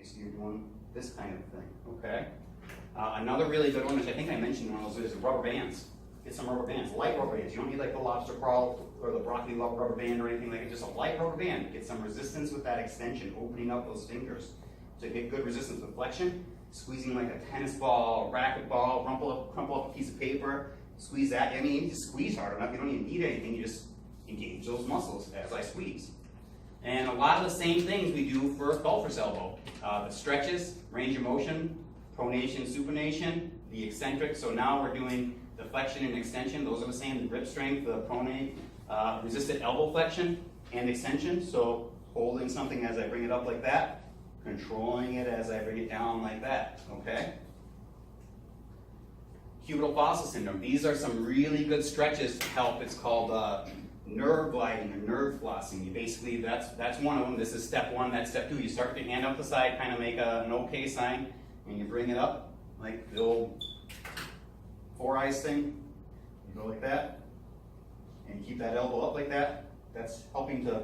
So you're doing this kind of thing, okay? Another really good one, which I think I mentioned one of those, is rubber bands. Get some rubber bands, light rubber bands. You don't need like the lobster crawl or the broccoli rubber band or anything like it, just a light rubber band. Get some resistance with that extension, opening up those fingers. To get good resistance with flexion, squeezing like a tennis ball, a racket ball, crumple up a piece of paper, squeeze that. I mean, you just squeeze hard enough, you don't even need anything, you just engage those muscles as I squeeze. And a lot of the same things we do for golfer's elbow. The stretches, range of motion, pronation, supination, the eccentric. So now we're doing the flexion and extension. Those are the same, the grip strength, the pronate, resisted elbow flexion and extension. So holding something as I bring it up like that, controlling it as I bring it down like that, okay? Cubital fossa syndrome. These are some really good stretches to help. It's called nerve gliding or nerve flossing. You basically, that's one of them. This is step one, that's step two. You start with your hand up the side, kind of make an okay sign, and you bring it up like the old four eyes thing. You go like that, and keep that elbow up like that. That's helping to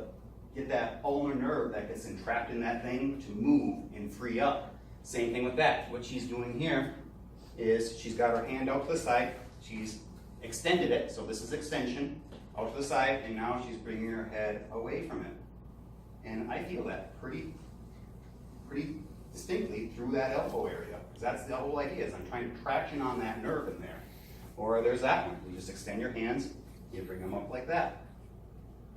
get that ulnar nerve that gets entrapped in that thing to move and free up. Same thing with that. What she's doing here is she's got her hand out to the side, she's extended it, so this is extension, out to the side, and now she's bringing her head away from it. And I feel that pretty distinctly through that elbow area, because that's the whole idea, is I'm trying to traction on that nerve in there. Or there's that one, you just extend your hands, you bring them up like that.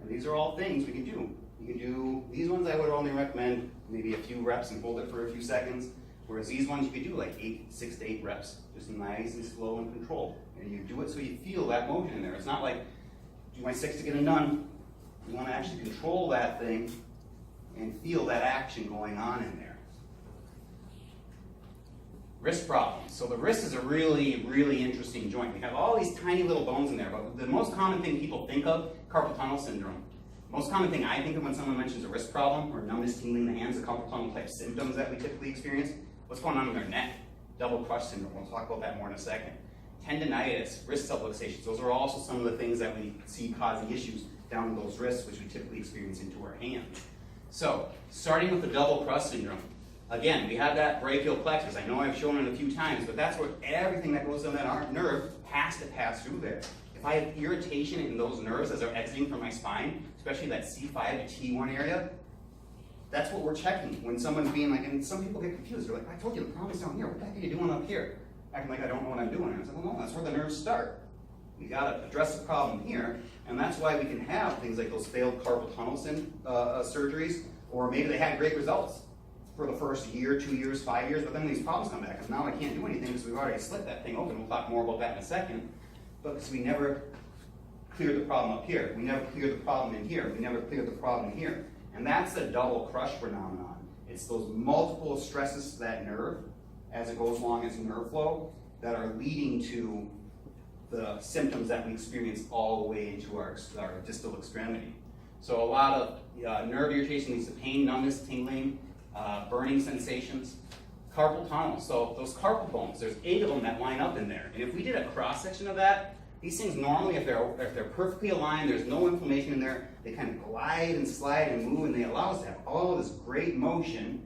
And these are all things we can do. You can do, these ones I would only recommend maybe a few reps and hold it for a few seconds, whereas these ones you could do like 6 to 8 reps, just nice and slow and controlled. And you do it so you feel that motion in there. It's not like, do my 6 to get it done. You want to actually control that thing and feel that action going on in there. Wrist problems. So the wrist is a really, really interesting joint. We have all these tiny little bones in there, but the most common thing people think of, carpal tunnel syndrome. Most common thing I think of when someone mentions a wrist problem or numbness, tingling in the hands, the carpal tunnel type symptoms that we typically experience. What's going on in their neck? Double crush syndrome. We'll talk about that more in a second. Tendinitis, wrist subluxations. Those are also some of the things that we see causing issues down in those wrists, which we typically experience into our hands. So, starting with the double crush syndrome. Again, we have that brachial plexus. I know I've shown it a few times, but that's where everything that goes down that arm nerve has to pass through there. If I have irritation in those nerves as they're exiting from my spine, especially that C5 to T1 area, that's what we're checking when someone's being like, and some people get confused. They're like, I told you the problem is down here. What the heck are you doing up here? Acting like I don't know what I'm doing. And I said, well, no, that's where the nerves start. We got to address the problem here, and that's why we can have things like those failed carpal tunnel surgeries, or maybe they had great results for the first year, 2 years, 5 years, but then these problems come back, and now I can't do anything because we've already slit that thing open. We'll talk more about that in a second, but because we never cleared the problem up here. We never cleared the problem in here. We never cleared the problem here. And that's the double crush phenomenon. It's those multiple stresses to that nerve as it goes along its nerve flow that are leading to the symptoms that we experience all the way into our distal extremity. So a lot of nerve irritation leads to pain, numbness, tingling, burning sensations. Carpal tunnel, so those carpal bones, there's 8 of them that line up in there. And if we did a cross-section of that, these things normally, if they're perfectly aligned, there's no inflammation in there, they kind of glide and slide and move, and they allow us to have all of this great motion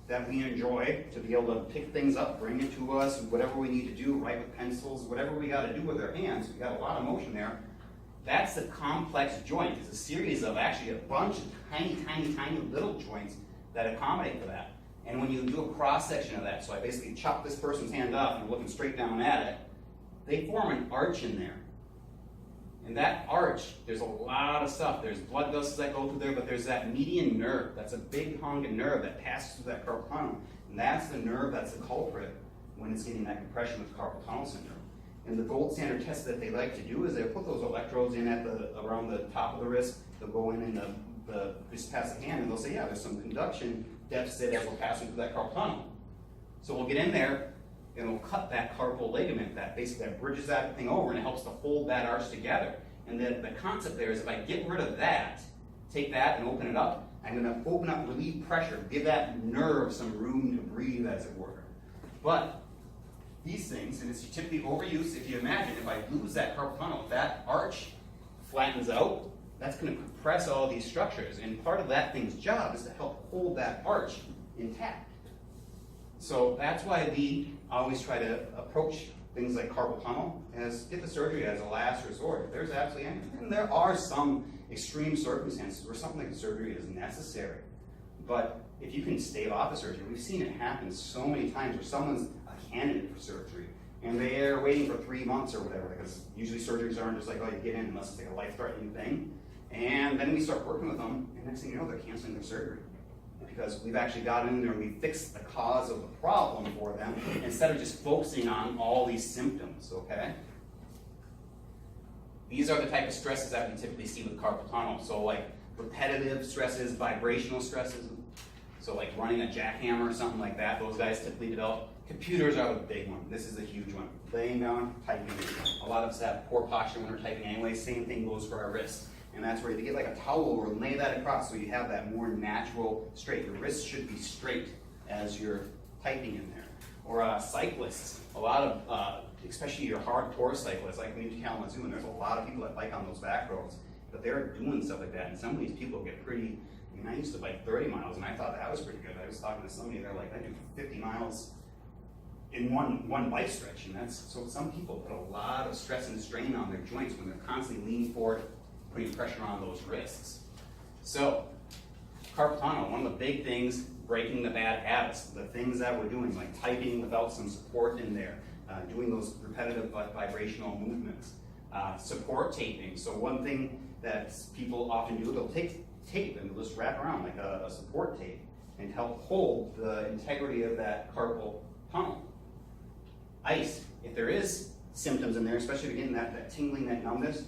that we enjoy, to be able to pick things up, bring it to us, whatever we need to do, write with pencils, whatever we got to do with our hands. We got a lot of motion there. That's the complex joint. It's a series of actually a bunch of tiny, tiny, tiny little joints that accommodate for that. And when you do a cross-section of that, so I basically chop this person's hand off and I'm looking straight down at it, they form an arch in there. And that arch, there's a lot of stuff. There's blood vessels that go through there, but there's that median nerve. That's a big honking nerve that passes through that carpal tunnel. And that's the nerve that's the culprit when it's getting that compression with carpal tunnel syndrome. And the gold standard test that they like to do is they put those electrodes in at around the top of the wrist. They'll go in just past the hand, and they'll say, yeah, there's some conduction deficit as we're passing through that carpal tunnel. So we'll get in there, and we'll cut that carpal ligament that bridges that thing over, and it helps to hold that arch together. And then the concept there is if I get rid of that, take that and open it up, I'm going to open up, relieve pressure, give that nerve some room to breathe, as it were. But these things, and it's typically overused, if you imagine, if I lose that carpal tunnel, if that arch flattens out, that's going to compress all these structures. And part of that thing's job is to help hold that arch intact. So that's why we always try to approach things like carpal tunnel as get the surgery as a last resort. If there's absolutely anything, and there are some extreme circumstances where something like a surgery is necessary. But if you can stave off a surgery, we've seen it happen so many times where someone's a candidate for surgery and they are waiting for 3 months or whatever, because usually surgeries aren't just like, oh, you get in unless it's like a life-threatening thing. And then we start working with them, and next thing you know, they're canceling their surgery. Because we've actually gotten in there and we fixed the cause of the problem for them instead of just focusing on all these symptoms, okay? These are the type of stresses that we typically see with carpal tunnel. So like repetitive stresses, vibrational stresses. So like running a jackhammer or something like that, those guys typically develop. Computers are the big one. This is a huge one. Laying down, typing. A lot of us have poor posture when we're typing anyway. Same thing goes for our wrists. And that's where you get like a towel or lay that across so you have that more natural straight. Your wrist should be straight as you're typing in there. Or cyclists, a lot of, especially your hardcore cyclists, like me to Kalamazoo, and there's a lot of people that bike on those back roads, but they're doing stuff like that. And some of these people get pretty, I mean, I used to bike 30 miles and I thought that was pretty good. I was talking to somebody, they're like, I do 50 miles in one bike stretch. And that's, so some people put a lot of stress and strain on their joints when they're constantly leaning forward, putting pressure on those wrists. So, carpal tunnel, one of the big things, breaking the bad habits, the things that we're doing, like typing without some support in there, doing those repetitive but vibrational movements, support taping. So one thing that people often do, they'll take tape and they'll just wrap around like a support tape and help hold the integrity of that carpal tunnel. Ice, if there is symptoms in there, especially if you're getting that tingling, that numbness,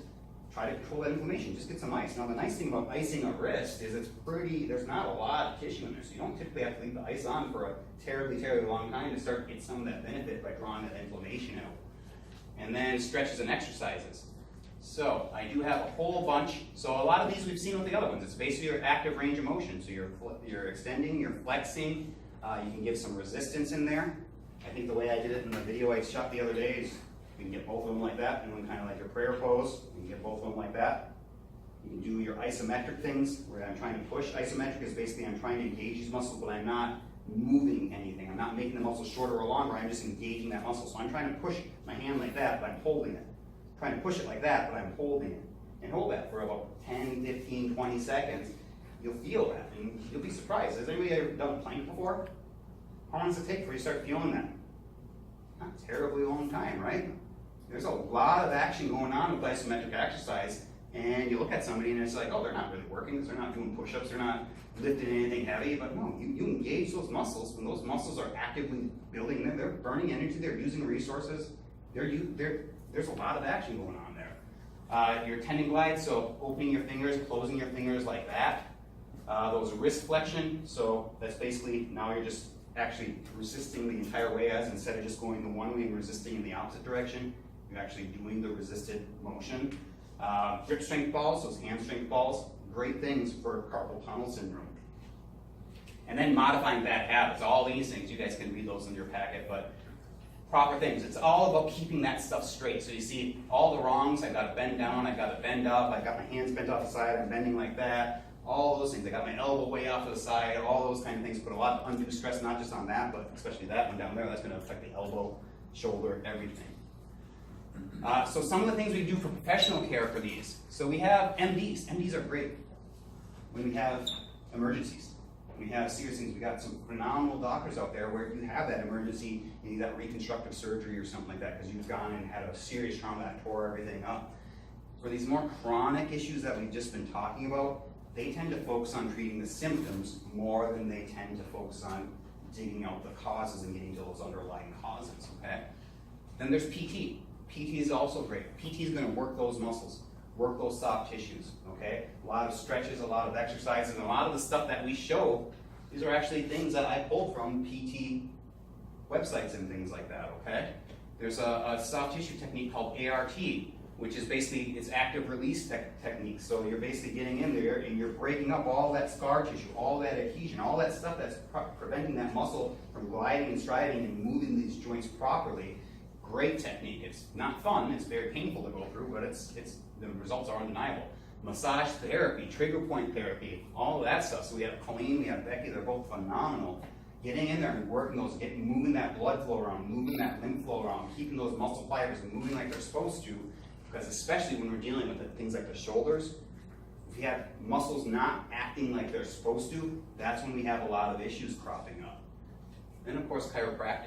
try to control that inflammation. Just get some ice. Now the nice thing about icing a wrist is it's pretty, there's not a lot of tissue in there, so you don't typically have to leave the ice on for a terribly, terribly long time to start to get some of that benefit by drawing that inflammation out. And then stretches and exercises. So I do have a whole bunch. So a lot of these we've seen with the other ones. It's basically your active range of motion. So you're extending, you're flexing. You can give some resistance in there. I think the way I did it in the video I shot the other day is you can get both of them like that, and then kind of like your prayer pose. You can get both of them like that. You can do your isometric things where I'm trying to push. Isometric is basically I'm trying to engage these muscles, but I'm not moving anything. I'm not making the muscle shorter or longer. I'm just engaging that muscle. So I'm trying to push my hand like that, but I'm holding it. I'm trying to push it like that, but I'm holding it. And hold that for about 10, 15, 20 seconds. You'll feel that, and you'll be surprised. Has anybody ever done plank before? How long does it take before you start feeling that? Not a terribly long time, right? There's a lot of action going on with isometric exercise, and you look at somebody and it's like, oh, they're not really working because they're not doing push-ups, they're not lifting anything heavy, but no, you engage those muscles. When those muscles are actively building, they're burning energy, they're using resources, there's a lot of action going on there. Your tendon glide, so opening your fingers, closing your fingers like that. Those wrist flexion, so that's basically now you're just actually resisting the entire way as instead of just going the one way and resisting in the opposite direction, you're actually doing the resisted motion. Grip strength balls, those hand strength balls, great things for carpal tunnel syndrome. And then modifying bad habits, all these things, you guys can read those in your packet, but proper things. It's all about keeping that stuff straight. So you see all the wrongs, I've got to bend down, I've got to bend up, I've got my hands bent off the side, I'm bending like that, all those things. I got my elbow way off to the side, all those kind of things put a lot of undue stress, not just on that, but especially that one down there, that's going to affect the elbow, shoulder, everything. So some of the things we do for professional care for these. So we have MDs. MDs are great when we have emergencies. We have serious things. We got some phenomenal doctors out there where you have that emergency, you need that reconstructive surgery or something like that because you've gone and had a serious trauma that tore everything up. For these more chronic issues that we've just been talking about, they tend to focus on treating the symptoms more than they tend to focus on digging out the causes and getting to those underlying causes, okay? Then there's PT. PT is also great. PT is going to work those muscles, work those soft tissues, okay? A lot of stretches, a lot of exercises, and a lot of the stuff that we show, these are actually things that I pulled from PT websites and things like that, okay? There's a soft tissue technique called ART, which is basically, it's active release technique. So you're basically getting in there and you're breaking up all that scar tissue, all that adhesion, all that stuff that's preventing that muscle from gliding and striding and moving these joints properly. Great technique. It's not fun, it's very painful to go through, but the results are undeniable. Massage therapy, trigger point therapy, all of that stuff. So we have Colleen, we have Becky, they're both phenomenal getting in there and working those, moving that blood flow around, moving that lymph flow around, keeping those muscle fibers moving like they're supposed to, because especially when we're dealing with things like the shoulders, if you have muscles not acting like they're supposed to, that's when we have a lot of issues cropping up. Then of course chiropractic.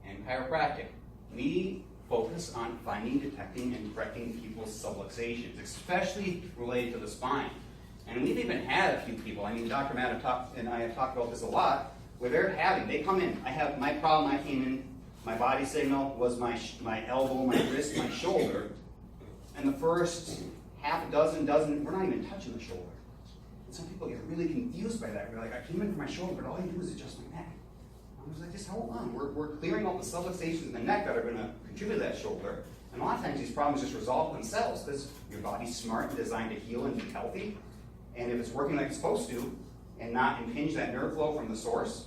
And chiropractic, we focus on finding, detecting, and correcting people's subluxations, especially related to the spine. And we've even had a few people, I mean, Dr. Matt and I have talked about this a lot, where they come in, I have my problem, I came in, my body signal was my elbow, my wrist, my shoulder, and the first half a dozen, we're not even touching the shoulder. And some people get really confused by that. They're like, I came in for my shoulder, but all you do is adjust my neck. I was like, just hold on. We're clearing out the subluxations in the neck that are going to contribute to that shoulder. And a lot of times these problems just resolve themselves because your body's smart and designed to heal and be healthy. And if it's working like it's supposed to and not impinge that nerve flow from the source,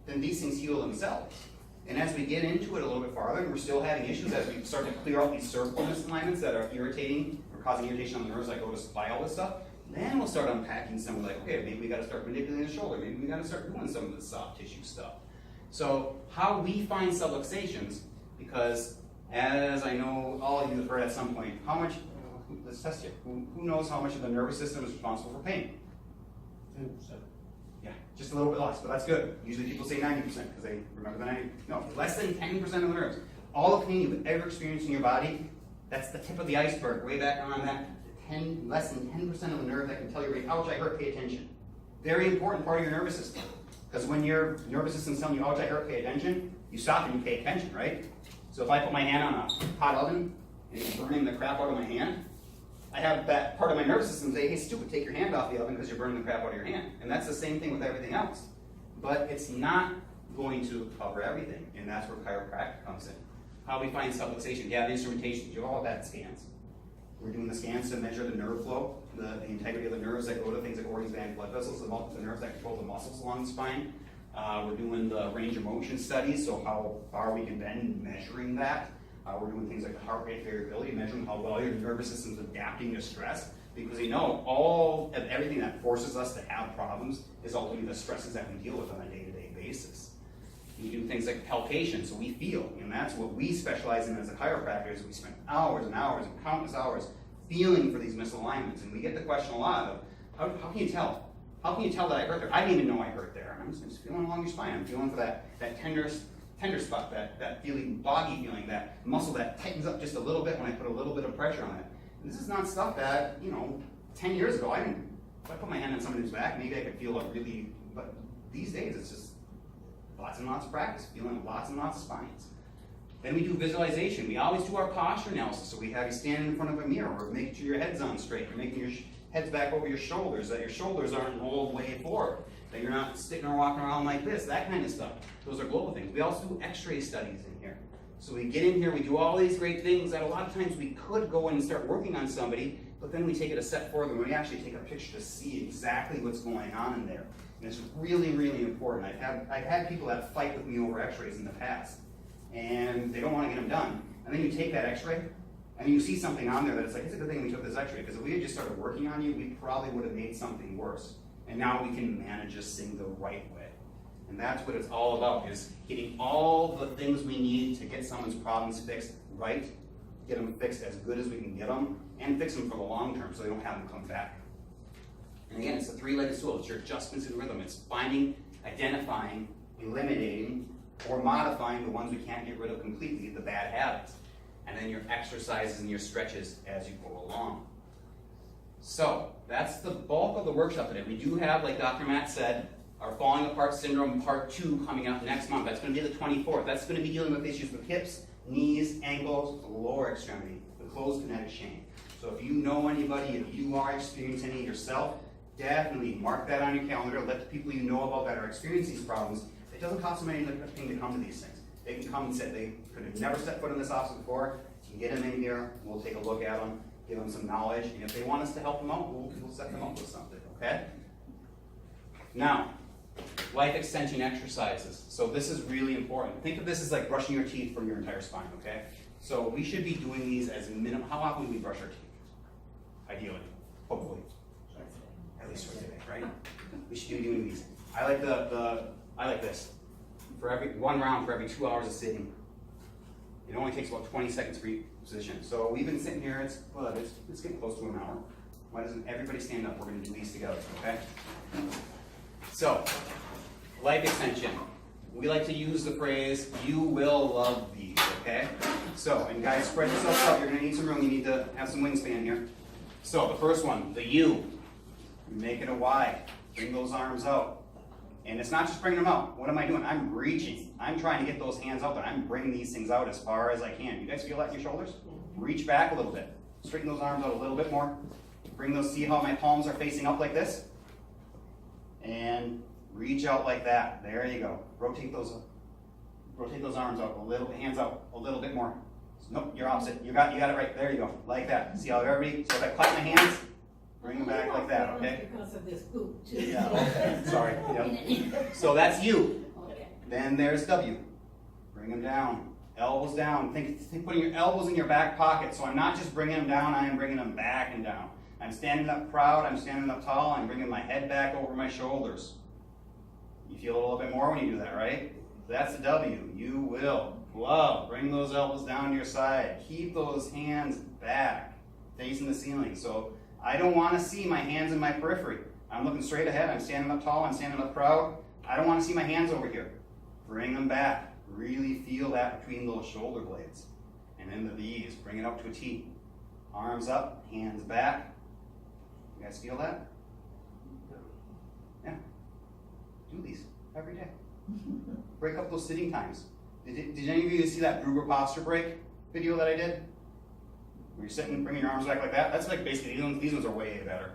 then these things heal themselves. And as we get into it a little bit farther, and we're still having issues as we start to clear out these cervical misalignments that are irritating or causing irritation on the nerves that go to supply all this stuff, then we'll start unpacking some of like, okay, maybe we got to start manipulating the shoulder. Maybe we got to start doing some of the soft tissue stuff. So how we find subluxations, because as I know all of you have heard at some point, how much, let's test you, who knows how much of the nervous system is responsible for pain? 10%. Yeah, just a little bit less, but that's good. Usually people say 90% because they remember the 90. No, less than 10% of the nerves. All the pain you've ever experienced in your body, that's the tip of the iceberg. Way back on that, less than 10% of the nerve that can tell you, ouch, I hurt, pay attention. Very important part of your nervous system. Because when your nervous system's telling you, ouch, I hurt, pay attention, you stop and you pay attention, right? So if I put my hand on a hot oven and it's burning the crap out of my hand, I have that part of my nervous system say, hey, stupid, take your hand off the oven because you're burning the crap out of your hand. And that's the same thing with everything else. But it's not going to cover everything, and that's where chiropractic comes in. How we find subluxation, you have instrumentation, you have all that scans. We're doing the scans to measure the nerve flow, the integrity of the nerves that go to things like organs, veins, blood vessels, the nerves that control the muscles along the spine. We're doing the range of motion studies, so how far we can bend, measuring that. We're doing things like the heart rate variability, measuring how well your nervous system's adapting to stress, because we know all of everything that forces us to have problems is ultimately the stresses that we deal with on a day-to-day basis. We do things like palpation, so we feel, and that's what we specialize in as a chiropractor, is we spend hours and hours and countless hours feeling for these misalignments. And we get the question a lot of, how can you tell? How can you tell that I hurt there? I didn't even know I hurt there. I'm just feeling along your spine. I'm feeling for that tender spot, that feeling, boggy feeling, that muscle that tightens up just a little bit when I put a little bit of pressure on it. And this is not stuff that, 10 years ago, if I put my hand on somebody's back, maybe I could feel but these days it's just lots and lots of practice, feeling lots and lots of spines. Then we do visualization. We always do our posture analysis, so we have you standing in front of a mirror, or making sure your head's on straight, or making your head's back over your shoulders, that your shoulders aren't rolled way forward, that you're not sitting or walking around like this, that kind of stuff. Those are global things. We also do x-ray studies in here. So we get in here, we do all these great things that a lot of times we could go in and start working on somebody, but then we take it a step further and we actually take a picture to see exactly what's going on in there. And it's really, really important. I've had people that fight with me over x-rays in the past, and they don't want to get them done. And then you take that x-ray, and you see something on there that it's like, it's a good thing we took this x-ray, because if we had just started working on you, we probably would have made something worse. And now we can manage this thing the right way. And that's what it's all about, is getting all the things we need to get someone's problems fixed right, get them fixed as good as we can get them, and fix them for the long term so they don't have them come back. And again, it's a three-legged stool. It's your adjustments in rhythm. It's finding, identifying, eliminating, or modifying the ones we can't get rid of completely, the bad habits. And then your exercises and your stretches as you go along. So that's the bulk of the workshop today. We do have, like Dr. Matt said, our Falling Apart Syndrome Part 2 coming up next month. That's going to be the 24th. That's going to be dealing with issues with hips, knees, ankles, the lower extremity, the closed kinetic chain. So if you know anybody, if you are experiencing any yourself, definitely mark that on your calendar. Let the people you know about that are experiencing these problems. It doesn't cost them anything to come to these things. They can come and say they could have never set foot in this office before. You can get them in here. We'll take a look at them, give them some knowledge, and if they want us to help them out, we'll set them up with something, okay? Now, life extension exercises. So this is really important. Think of this as like brushing your teeth for your entire spine, okay? So we should be doing these as minimum. How often do we brush our teeth? Ideally, hopefully. At least for today, right? We should be doing these. I like I like this. For every 1 round for every 2 hours of sitting. It only takes about 20 seconds for each position. So we've been sitting here, it's getting close to an hour. Why doesn't everybody stand up? We're gonna do these together, okay? So, life extension. We like to use the phrase, you will love these, okay? So, and guys, spread yourself out. You're gonna need some room. You need to have some wingspan here. So, the first one, the U. Make it a Y. Bring those arms out. And it's not just bringing them out. What am I doing? I'm reaching. I'm trying to get those hands out, but I'm bringing these things out as far as I can. You guys feel that in your shoulders? Reach back a little bit. Straighten those arms out a little bit more. Bring those, see how my palms are facing up like this? And reach out like that. There you go. Rotate those arms out a little, hands out a little bit more. Nope, you're opposite. You got it right. There you go. Like that. See how everybody, so if I clap my hands, bring them back like that, okay? Because of this boot, too. Yeah, okay. Sorry. Yep. So that's U. Okay. Then there's W. Bring them down. Elbows down. Think putting your elbows in your back pocket. So I'm not just bringing them down, I am bringing them back and down. I'm standing up proud, I'm standing up tall, I'm bringing my head back over my shoulders. You feel a little bit more when you do that, right? That's the W. You will love. Bring those elbows down to your side. Keep those hands back, facing the ceiling. So I don't want to see my hands in my periphery. I'm looking straight ahead. I'm standing up tall. I'm standing up proud. I don't want to see my hands over here. Bring them back. Really feel that between those shoulder blades. And into these. Bring it up to a T. Arms up, hands back. You guys feel that? Yeah. Do these every day. Break up those sitting times. Did any of you see that Gruber posture break video that I did? Where you're sitting, bringing your arms back like that? That's like basically, these ones are way better.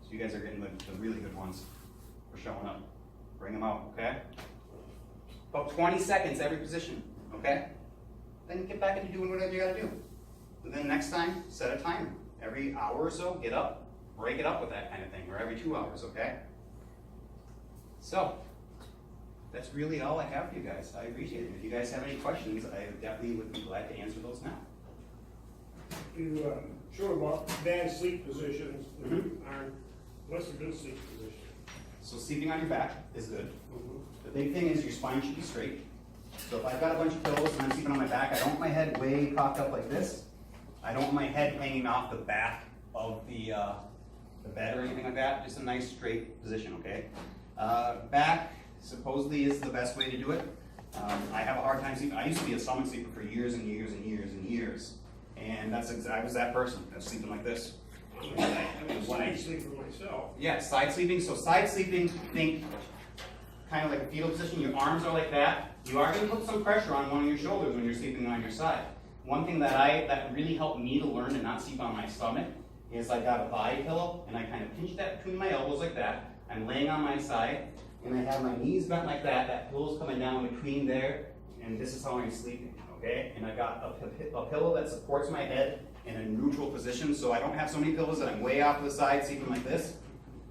So you guys are getting the really good ones for showing up. Bring them out, okay? About 20 seconds every position, okay? Then get back into doing whatever you gotta do. And then next time, set a timer. Every hour or so, get up, break it up with that kind of thing, or every 2 hours, okay? So, that's really all I have for you guys. I appreciate it. If you guys have any questions, I definitely would be glad to answer those now. You showed about bad sleep positions. What's a good sleep position? So sleeping on your back is good. The big thing is your spine should be straight. So if I've got a bunch of pillows and I'm sleeping on my back, I don't want my head way cocked up like this. I don't want my head hanging off the back of the bed or anything like that. Just a nice straight position, okay? Back supposedly is the best way to do it. I have a hard time sleeping. I used to be a stomach sleeper for years and years and years and years. And I was that person. I was sleeping like this. I'm a side sleeper myself. Yeah, side sleeping. So side sleeping, think kind of like a fetal position. Your arms are like that. You are going to put some pressure on one of your shoulders when you're sleeping on your side. One thing that really helped me to learn to not sleep on my stomach is I got a body pillow and I kind of pinch that between my elbows like that. I'm laying on my side and I have my knees bent like that. That pillow's coming down between there, and this is how I'm sleeping. Okay, and I got a pillow that supports my head in a neutral position, so I don't have so many pillows that I'm way off to the side sleeping like this.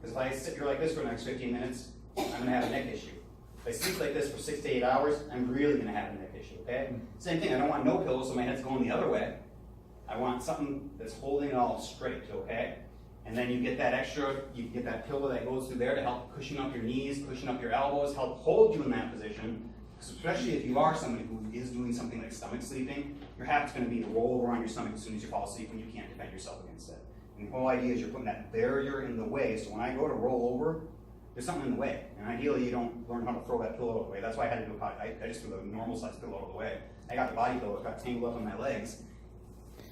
Because if I sit here like this for the next 15 minutes, I'm going to have a neck issue. If I sleep like this for 6 to 8 hours, I'm really going to have a neck issue. Okay, same thing. I don't want no pillow, so my head's going the other way. I want something that's holding it all straight. Okay, and then you get that extra, you get that pillow that goes through there to help cushion up your knees, cushion up your elbows, help hold you in that position. Especially if you are somebody who is doing something like stomach sleeping, your habit's going to be to roll over on your stomach as soon as you fall asleep when you can't defend yourself against it. And the whole idea is you're putting that barrier in the way, so when I go to roll over, there's something in the way. And ideally you don't learn how to throw that pillow out of the way. That's why I had to do I just threw the normal size pillow out of the way. I got the body pillow, it got tangled up on my legs.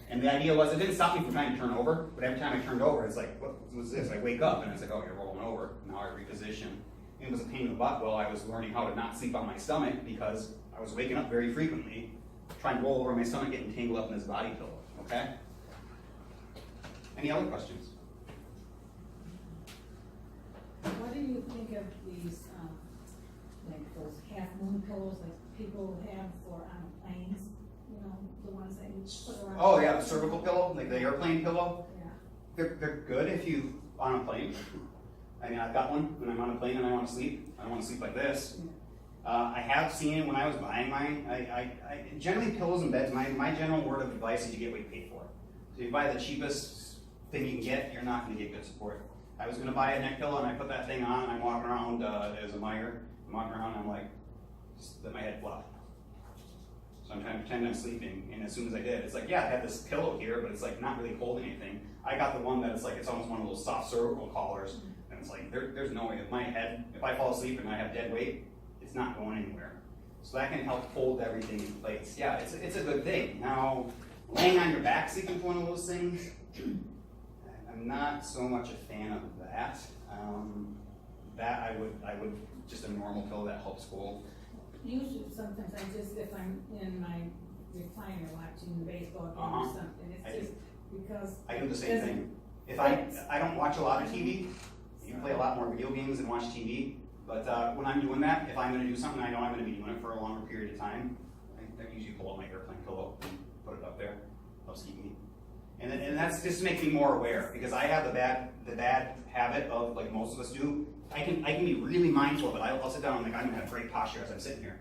And the idea was, it didn't stop me from trying to turn over, but every time I turned over, it's like, what was this? I wake up and it's like, oh, you're rolling over. Now I reposition. It was a pain in the butt while I was learning how to not sleep on my stomach because I was waking up very frequently, trying to roll over my stomach, getting tangled up in this body pillow, okay? Any other questions? What do you think of these, like those half moon pillows like people have for on planes? You know, the ones that you put around. Oh yeah, the cervical pillow, like the airplane pillow. Yeah. They're good if you on a plane. I mean, I've got one when I'm on a plane and I want to sleep. I don't want to sleep like this. I have seen it when I was buying mine. I generally pillows and beds, my general word of advice is you get what you pay for. So if you buy the cheapest thing you can get, you're not going to get good support. I was going to buy a neck pillow and I put that thing on and I'm walking around as a mire I'm walking around and I'm like, just let my head flop. So I'm trying to pretend I'm sleeping, and as soon as I did, it's like, yeah, I have this pillow here, but it's like not really holding anything. I got the one that it's like, it's almost one of those soft cervical collars, and it's like, there's no way, if I fall asleep and I have dead weight, it's not going anywhere. So that can help hold everything in place. Yeah, it's a good thing. Now, laying on your back sleeping for one of those things, I'm not so much a fan of that. That I would just a normal pillow that helps hold. Usually, sometimes if I'm in my recliner watching the baseball game or something, it's just because. I do the same thing. If I don't watch a lot of TV, you play a lot more video games than watch TV, but when I'm doing that, if I'm gonna do something, I know I'm gonna be doing it for a longer period of time, I usually pull out my airplane pillow and put it up there, helps keep me. And that's just to make me more aware, because I have the bad habit of, like most of us do, I can be really mindful of it. I'll sit down and I'm gonna have great posture as I'm sitting here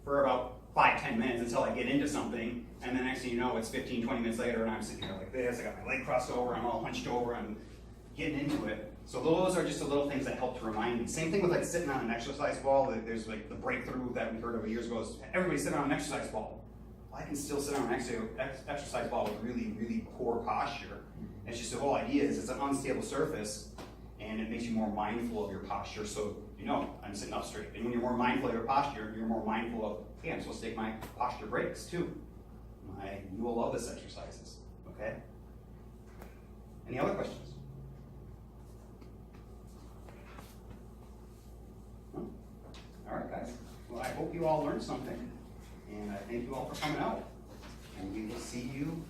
for about 5-10 minutes until I get into something, and then next thing you know, it's 15-20 minutes later and I'm sitting here like this, I got my leg crossed over, I'm all hunched over, I'm getting into it. So those are just the little things that help to remind me. Same thing with like sitting on an exercise ball. There's like the breakthrough that we heard of years ago is everybody sit on an exercise ball. Well, I can still sit on an exercise ball with really, really poor posture. It's just the whole idea is it's an unstable surface, and it makes you more mindful of your posture. So you know, I'm sitting up straight. And when you're more mindful of your posture, you're more mindful of, hey, I'm supposed to take my posture breaks too. You will love this exercises, okay? Any other questions? No? All right, guys. Well, I hope you all learned something, and I thank you all for coming out. And we will see you